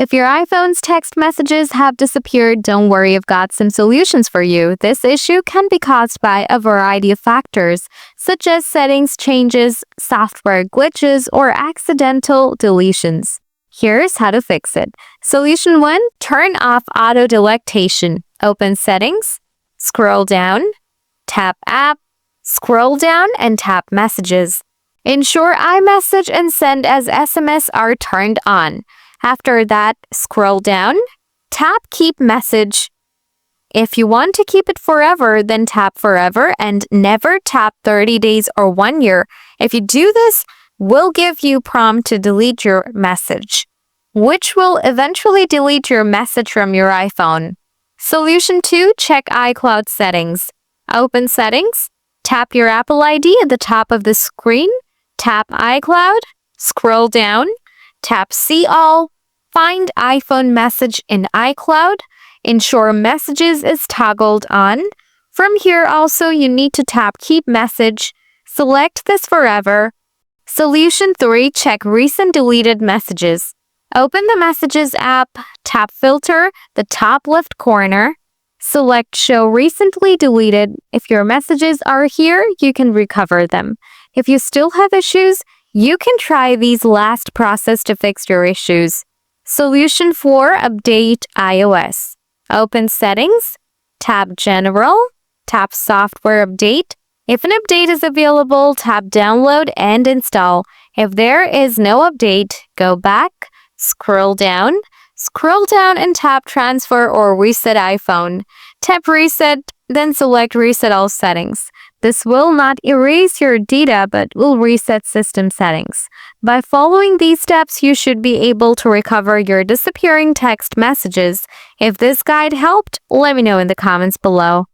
If your iPhone's text messages have disappeared, don't worry, I've got some solutions for you. This issue can be caused by a variety of factors, such as settings changes, software glitches, or accidental deletions. Here's how to fix it. Solution 1. Turn off auto delectation. Open Settings, scroll down, tap App, scroll down, and tap Messages. Ensure iMessage and Send as SMS are turned on. After that, scroll down, tap Keep Message. If you want to keep it forever, then tap Forever and never tap 30 days or 1 year. If you do this, we'll give you prompt to delete your message, which will eventually delete your message from your iPhone. Solution 2. Check iCloud settings. Open Settings, tap your Apple ID at the top of the screen, tap iCloud, scroll down, tap See All, find iPhone message in iCloud, ensure Messages is toggled on. From here also you need to tap Keep Message, select this forever. Solution 3. Check recent deleted messages. Open the Messages app, tap Filter, the top left corner, select Show Recently Deleted. If your messages are here, you can recover them. If you still have issues, you can try these last process to fix your issues. Solution 4. Update iOS. Open Settings, tap General, tap Software Update. If an update is available, tap Download and Install. If there is no update, go back, scroll down and tap Transfer or Reset iPhone. Tap Reset, then select Reset All Settings. This will not erase your data but will reset system settings. By following these steps, you should be able to recover your disappearing text messages. If this guide helped, let me know in the comments below.